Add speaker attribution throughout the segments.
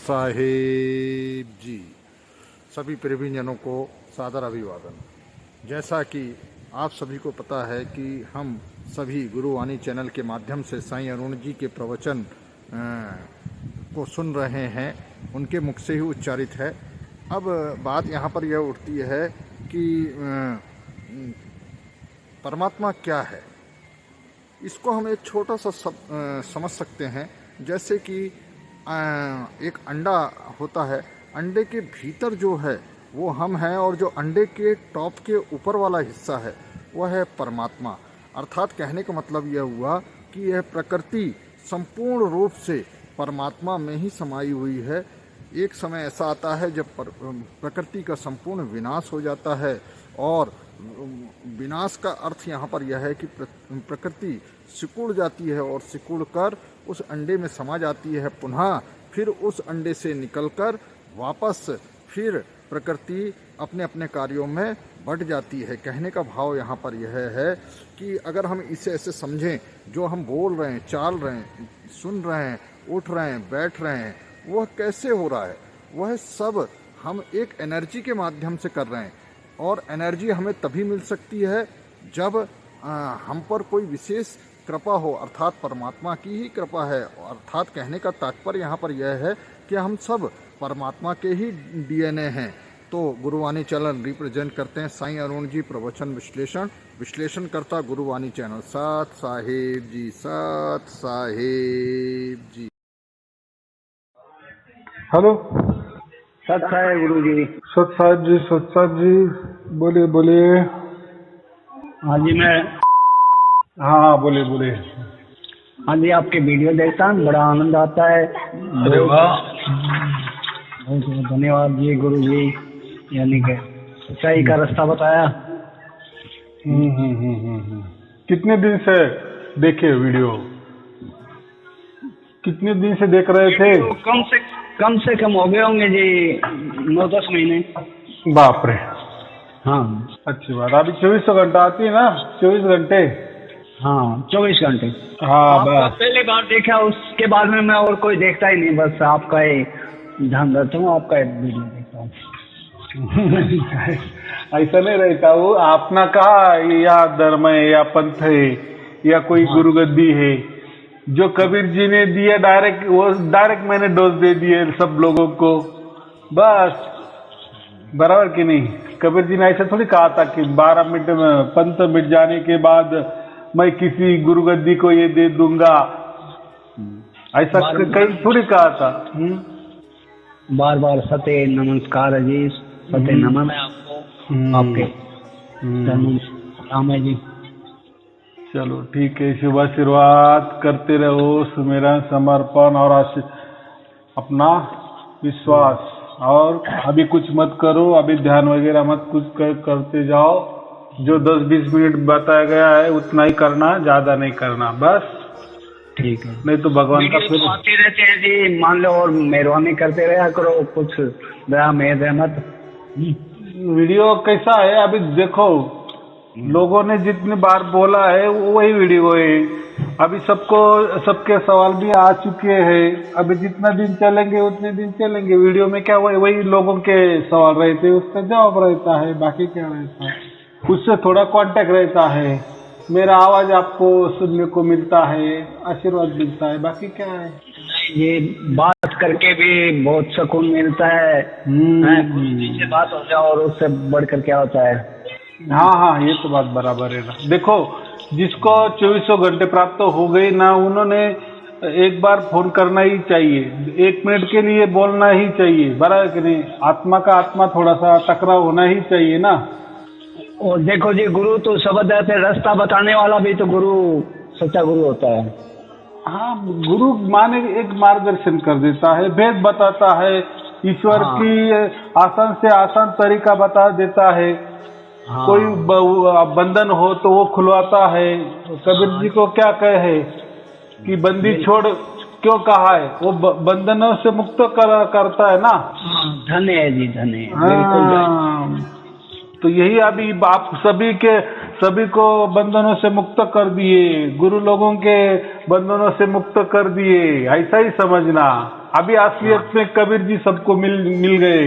Speaker 1: साहेब जी। सभी प्रवीणजनों को सादर अभिवादन। जैसा कि आप सभी को पता है कि हम सभी गुरुवाणी चैनल के माध्यम से साईं अरुण जी के प्रवचन को सुन रहे हैं, उनके मुख से ही उच्चारित है। अब बात यहाँ पर यह उठती है कि परमात्मा क्या है। इसको हम एक छोटा सा समझ सकते हैं। जैसे कि एक अंडा होता है, अंडे के भीतर जो है वो हम हैं, और जो अंडे के टॉप के ऊपर वाला हिस्सा है वह है परमात्मा। अर्थात कहने का मतलब यह हुआ कि यह प्रकृति संपूर्ण रूप से परमात्मा में ही समाई हुई है। एक समय ऐसा आता है जब प्रकृति का संपूर्ण विनाश हो जाता है, और विनाश का अर्थ यहाँ पर यह है कि प्रकृति सिकुड़ जाती है, और सिकुड़ कर उस अंडे में समा जाती है। पुनः फिर उस अंडे से निकलकर वापस फिर प्रकृति अपने अपने कार्यों में बढ़ जाती है। कहने का भाव यहाँ पर यह है कि अगर हम इसे ऐसे समझें, जो हम बोल रहे हैं, चाल रहे हैं, सुन रहे हैं, उठ रहे हैं, बैठ रहे हैं, वह कैसे हो रहा है? वह सब हम एक एनर्जी के माध्यम से कर रहे हैं, और एनर्जी हमें तभी मिल सकती है जब हम पर कोई विशेष कृपा हो, अर्थात परमात्मा की ही कृपा है। अर्थात कहने का तात्पर्य यहाँ पर यह है कि हम सब परमात्मा के ही डीएनए हैं। तो गुरुवाणी चैनल रिप्रेजेंट करते हैं साईं अरुण जी प्रवचन विश्लेषण करता गुरुवाणी चैनल। सत साहेब जी, सत साहेब जी।
Speaker 2: हेलो,
Speaker 3: सत साहेब गुरु जी।
Speaker 2: सत साहेब जी, सत साहेब जी, बोलिए बोलिए।
Speaker 3: हाँ जी, मैं
Speaker 2: हाँ बोलिए बोलिए।
Speaker 3: हाँ जी, आपके वीडियो देखता हूँ, बड़ा आनंद आता है।
Speaker 2: अरे वाह,
Speaker 3: बहुत बहुत धन्यवाद जी गुरु जी, यानी कि सच्चाई का रास्ता बताया।
Speaker 2: कितने दिन से देखे वीडियो? कितने दिन से देख रहे थे?
Speaker 3: कम से कम हो गए होंगे जी 9-10 महीने।
Speaker 2: बाप रे,
Speaker 3: हाँ
Speaker 2: अच्छी बात। अभी 24 घंटा आती है ना? 24 घंटे।
Speaker 3: हाँ, 24 घंटे।
Speaker 2: हाँ
Speaker 3: आपका
Speaker 2: बस।
Speaker 3: पहले बार देखा, उसके बाद में मैं और कोई देखता ही नहीं, बस आपका ही ध्यान रखता हूँ, आपका वीडियो देखता हूँ।
Speaker 2: ऐसा नहीं रहता वो अपना कहा या धर्म है या पंथ है या कोई गुरुगद्दी है। जो कबीर जी ने दिया डायरेक्ट, वो डायरेक्ट मैंने डोज दे दिए सब लोगों को, बस। बराबर कि नहीं? कबीर जी ने ऐसा थोड़ी कहा था कि 12 मिनट में पंथ मिट जाने के बाद मैं किसी गुरुगद्दी को ये दे दूंगा। ऐसा कहीं थोड़ी कहा था।
Speaker 3: बार बार सत्य नमस्कार जी, सत्य नमन है आपको, आपके राम है जी।
Speaker 2: चलो ठीक है, शुभ आशीर्वाद करते रहो, सुमेरन समर्पण और अपना विश्वास। और अभी कुछ मत करो, अभी ध्यान वगैरह मत कुछ करते जाओ। जो 10-20 मिनट बताया गया है उतना ही करना, ज्यादा नहीं करना, बस।
Speaker 3: ठीक है,
Speaker 2: नहीं तो भगवान का फिर
Speaker 3: आते रहते हैं जी, मान लो, और मेहरबानी करते रहा करो, कुछ दया मेहर रहमत।
Speaker 2: वीडियो कैसा है अभी देखो, लोगों ने जितनी बार बोला है वही वीडियो है। अभी सबके सवाल भी आ चुके हैं। अभी जितना दिन चलेंगे उतने दिन चलेंगे। वीडियो में क्या वही लोगों के सवाल रहते हैं, उसका जवाब रहता है, बाकी क्या रहता है? उससे थोड़ा कांटेक्ट रहता है, मेरा आवाज आपको सुनने को मिलता है, आशीर्वाद मिलता है, बाकी क्या है?
Speaker 3: ये बात करके भी बहुत सुकून मिलता है। से बात हो जाए, और उससे बढ़कर क्या होता है?
Speaker 2: हाँ, ये तो बात बराबर है ना। देखो, जिसको 24 घंटे प्राप्त हो गई ना, उन्होंने एक बार फोन करना ही चाहिए, 1 मिनट के लिए बोलना ही चाहिए, बराबर कि नहीं? आत्मा का आत्मा थोड़ा सा टकराव होना ही चाहिए ना।
Speaker 3: और देखो जी, गुरु तो शब्द है, रास्ता बताने वाला भी तो गुरु, सच्चा गुरु होता है।
Speaker 2: हाँ, गुरु माने एक मार्गदर्शन कर देता है, भेद बताता है, ईश्वर की आसान से आसान तरीका बता देता है। कोई बंधन हो तो वो खुलवाता है। कबीर जी को क्या कहे कि बंदी छोड़ क्यों कहा है? वो बंधनों से मुक्त करता है ना।
Speaker 3: धन्य है जी, धन्य है,
Speaker 2: बिल्कुल। तो यही अभी आप सभी को बंधनों से मुक्त कर दिए, गुरु लोगों के बंधनों से मुक्त कर दिए, ऐसा ही समझना। अभी असलियत में कबीर जी सबको मिल गए,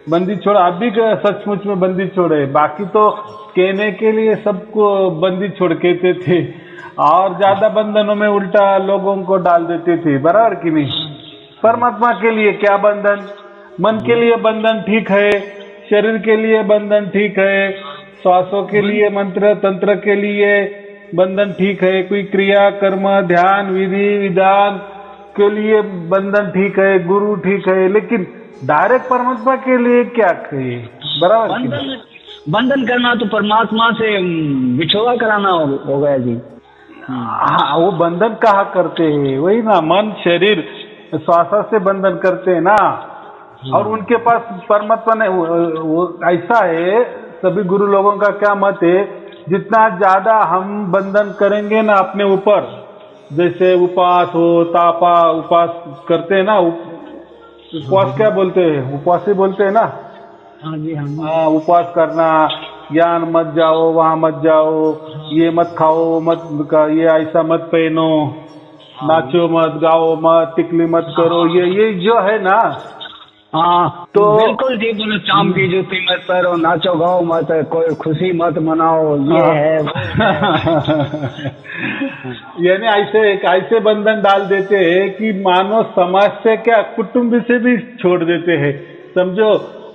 Speaker 2: बंदी छोड़ अभी सचमुच में बंदी छोड़े, बाकी तो कहने के लिए सबको बंदी छोड़ कहते थे और ज्यादा बंधनों में उल्टा लोगों को डाल देते थे, बराबर कि नहीं। परमात्मा के लिए क्या बंधन, मन के लिए बंधन ठीक है, शरीर के लिए बंधन ठीक है, श्वासों के लिए मंत्र तंत्र के लिए बंधन ठीक है, कोई क्रिया कर्म ध्यान विधि विधान के लिए बंधन ठीक है, गुरु ठीक है, लेकिन डायरेक्ट परमात्मा के लिए क्या कहे, बराबर कि नहीं?
Speaker 3: बंधन करना तो परमात्मा से बिछोड़ा कराना हो गया जी।
Speaker 2: हाँ, वो बंधन कहा करते हैं, वही ना, मन शरीर श्वास से बंधन करते हैं ना। और उनके पास परमात्मा ने वो ऐसा है, सभी गुरु लोगों का क्या मत है, जितना ज्यादा हम बंधन करेंगे ना अपने ऊपर, जैसे उपवास हो तापा उपवास करते हैं ना, उपवास क्या बोलते हैं, उपवास ही बोलते हैं ना।
Speaker 3: हाँ जी
Speaker 2: हाँ, उपवास करना, ज्ञान मत जाओ वहां मत जाओ, ये मत खाओ मत ये ऐसा मत पहनो, नाचो मत गाओ मत टिकली मत करो, ये जो है ना।
Speaker 3: हाँ तो बिल्कुल जी, बोलो चाम की जूती मत पहनो, नाचो गाओ मत, कोई खुशी मत मनाओ, ये है
Speaker 2: यानी ऐसे बंधन डाल देते हैं कि मानो समाज से क्या कुटुंब से भी छोड़ देते हैं। समझो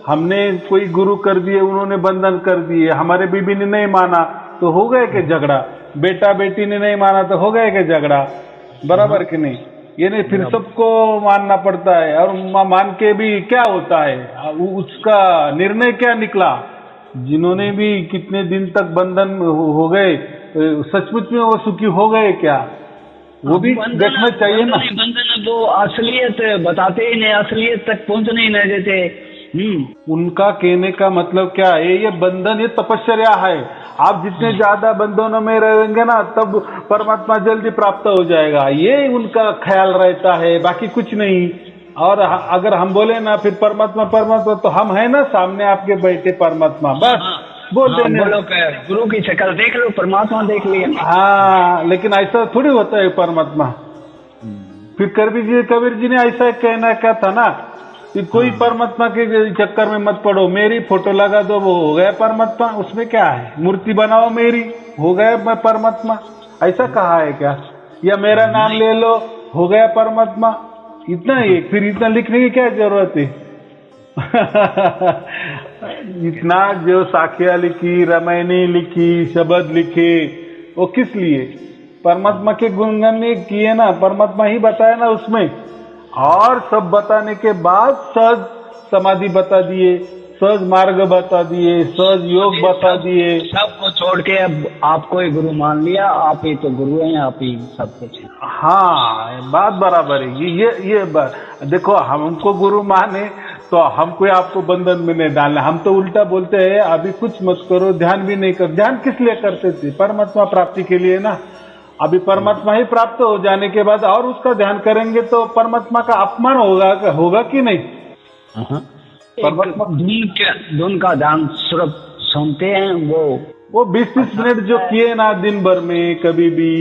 Speaker 2: हमने कोई गुरु कर दिए, उन्होंने बंधन कर दिए, हमारे बीबी ने नहीं माना तो हो गए के झगड़ा, बेटा बेटी ने नहीं माना तो हो गए के झगड़ा, बराबर कि नहीं। ये नहीं, फिर सबको मानना पड़ता है, और मान के भी क्या होता है, उसका निर्णय क्या निकला। जिन्होंने भी कितने दिन तक बंधन हो गए, सचमुच में वो सुखी हो गए क्या, वो भी देखना चाहिए ना।
Speaker 3: बंधन वो असलियत बताते ही नहीं, असलियत तक पहुंचने ही नहीं देते।
Speaker 2: उनका कहने का मतलब क्या है, ये बंधन ये तपस्या है, आप जितने ज्यादा बंधनों में रहेंगे ना तब परमात्मा जल्दी प्राप्त हो जाएगा, ये उनका ख्याल रहता है, बाकी कुछ नहीं। और अगर हम बोले ना फिर परमात्मा परमात्मा, तो हम है ना सामने आपके बैठे परमात्मा, बस बोल देने,
Speaker 3: गुरु की शक्ल देख लो, परमात्मा देख लिया।
Speaker 2: हाँ, लेकिन ऐसा थोड़ी होता है परमात्मा। फिर कबीर जी ने ऐसा कहना क्या था ना कि कोई परमात्मा के चक्कर में मत पड़ो, मेरी फोटो लगा दो वो हो गया परमात्मा, उसमें क्या है, मूर्ति बनाओ मेरी हो गया परमात्मा, ऐसा कहा है क्या, या मेरा नाम ले लो हो गया परमात्मा, इतना ही, फिर इतना लिखने की क्या जरूरत है। इतना जो साखिया लिखी, रामायणी लिखी, शब्द लिखे, वो किस लिए, परमात्मा के गुणगान किए ना, परमात्मा ही बताया ना उसमें। और सब बताने के बाद सहज समाधि बता दिए, सहज मार्ग बता दिए, सहज योग बता दिए,
Speaker 3: सबको छोड़ के अब आपको ही गुरु मान लिया, आप ही तो गुरु हैं, आप ही सब कुछ है।
Speaker 2: हाँ, बात बराबर है। ये देखो, हमको गुरु माने तो हमको आपको बंधन में नहीं डालना, हम तो उल्टा बोलते हैं अभी कुछ मत करो, ध्यान भी नहीं कर। ध्यान किस लिए करते थे, परमात्मा प्राप्ति के लिए ना। अभी परमात्मा ही प्राप्त हो जाने के बाद और उसका ध्यान करेंगे तो परमात्मा का अपमान होगा कि नहीं।
Speaker 3: परमात्मा धुन का ध्यान सिर्फ सुनते हैं, वो
Speaker 2: 20-30 मिनट जो किए ना दिन भर में कभी भी,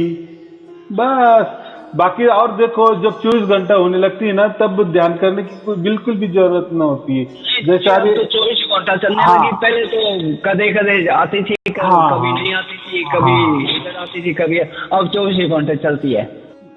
Speaker 2: बस। बाकी और देखो, जब 24 घंटा होने लगती है ना तब ध्यान करने की कोई बिल्कुल भी जरूरत न होती है। जैसे अभी
Speaker 3: तो 24 घंटा चलने लगी, पहले तो कदे आती थी, कभी नहीं आती थी, कभी इधर आती थी, कभी, अब 24 घंटे चलती है।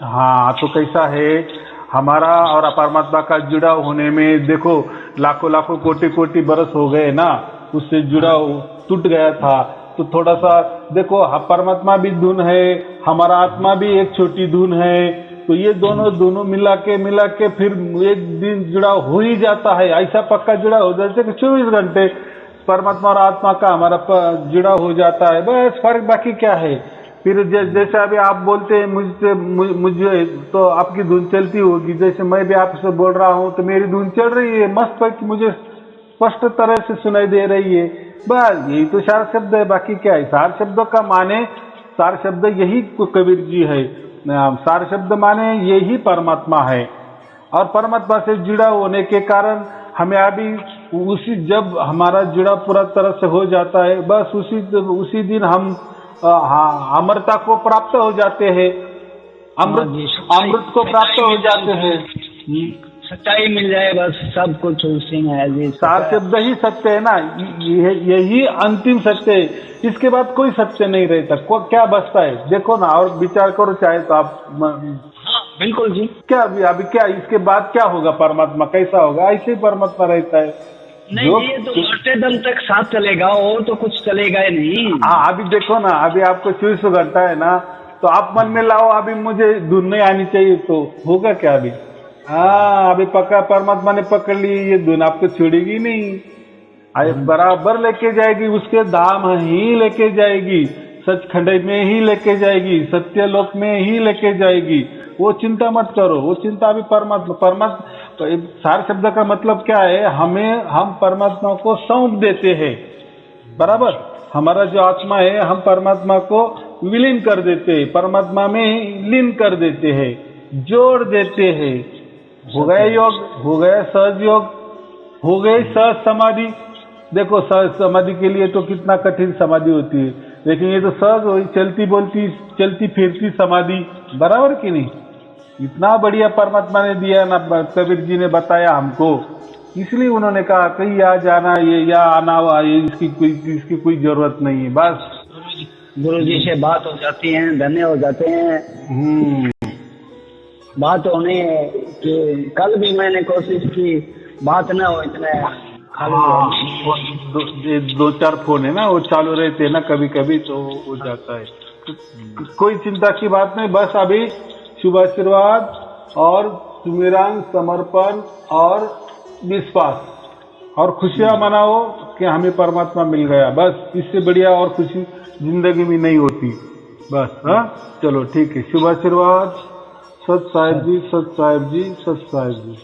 Speaker 2: हाँ, तो कैसा है हमारा और परमात्मा का जुड़ाव होने में, देखो लाखों कोटि बरस हो गए ना, उससे जुड़ाव टूट गया था, तो थोड़ा सा देखो, परमात्मा भी धुन है, हमारा आत्मा भी एक छोटी धुन है, तो ये दोनों मिला के फिर एक दिन जुड़ाव हो ही जाता है। ऐसा पक्का जुड़ाव हो जाता है कि 24 घंटे परमात्मा और आत्मा का हमारा जुड़ाव हो जाता है, बस। फर्क बाकी क्या है। फिर जैसे अभी आप बोलते हैं मुझे तो आपकी धुन चलती होगी, जैसे मैं भी आपसे बोल रहा हूँ तो मेरी धुन चल रही है, मस्त है कि मुझे स्पष्ट तरह से सुनाई दे रही है, बस। यही तो सार शब्द है, बाकी क्या है। सार शब्दों का माने, सार शब्द यही कबीर जी है, सार शब्द माने यही परमात्मा है। और परमात्मा से जुड़ा होने के कारण हमें अभी जब हमारा जुड़ा पूरा तरह से हो जाता है, बस उसी दिन हम अमरता को प्राप्त हो जाते हैं, अमृत को प्राप्त हो जाते हैं।
Speaker 3: सच्चाई मिल जाए बस, सब कुछ उसी में है जी।
Speaker 2: सार शब्द ही सत्य है ना, यही अंतिम सत्य है। इसके बाद कोई सत्य नहीं रहता। क्या बचता है देखो ना, और विचार करो चाहे तो आप।
Speaker 3: हाँ बिल्कुल जी।
Speaker 2: क्या अभी क्या इसके बाद क्या होगा? परमात्मा कैसा होगा? ऐसे ही परमात्मा रहता है।
Speaker 3: नहीं ये तो मरते दम तक साथ चलेगा, और तो कुछ चलेगा ही नहीं।
Speaker 2: हाँ अभी देखो ना, अभी आपको 24 घंटा है ना, तो आप मन में लाओ अभी मुझे धुन नहीं आनी चाहिए, तो होगा क्या अभी? हाँ अभी पक्का परमात्मा ने पकड़ ली, ये धुन आपको छोड़ेगी नहीं, अरे बराबर लेके जाएगी, उसके धाम ही लेके जाएगी, सचखंड में ही लेके जाएगी, सत्यलोक में ही लेके जाएगी। वो चिंता मत करो, वो चिंता अभी परमात्मा तो सार शब्द का मतलब क्या है? हम परमात्मा को सौंप देते हैं, बराबर। हमारा जो आत्मा है हम परमात्मा को विलीन कर देते हैं, परमात्मा में लीन कर देते हैं, जोड़ देते हैं। हो गया योग, हो गया सहज योग, हो गई सहज समाधि। देखो सहज समाधि के लिए तो कितना कठिन समाधि होती है, लेकिन ये तो सहज हुई, चलती बोलती चलती फिरती समाधि, बराबर कि नहीं? इतना बढ़िया परमात्मा ने दिया ना, कबीर जी ने बताया हमको, इसलिए उन्होंने कहा कहीं आ जाना ये या आना ये इसकी कोई जरूरत नहीं है। बस
Speaker 3: गुरु जी से बात हो जाती है, धन्य हो जाते हैं। बात होने कि कल भी मैंने कोशिश की, बात ना हो इतने
Speaker 2: हाँ, दो चार फोन है ना, वो चालू रहते हैं ना कभी कभी, तो हो जाता है। कोई चिंता की बात नहीं, बस अभी शुभ आशीर्वाद और सुमिरन, समर्पण और विश्वास और खुशियां मनाओ कि हमें परमात्मा मिल गया। बस इससे बढ़िया और खुशी जिंदगी में नहीं होती। बस हाँ चलो ठीक है, शुभ आशीर्वाद। सत साहिब जी, सत साहिब जी, सत साहिब जी।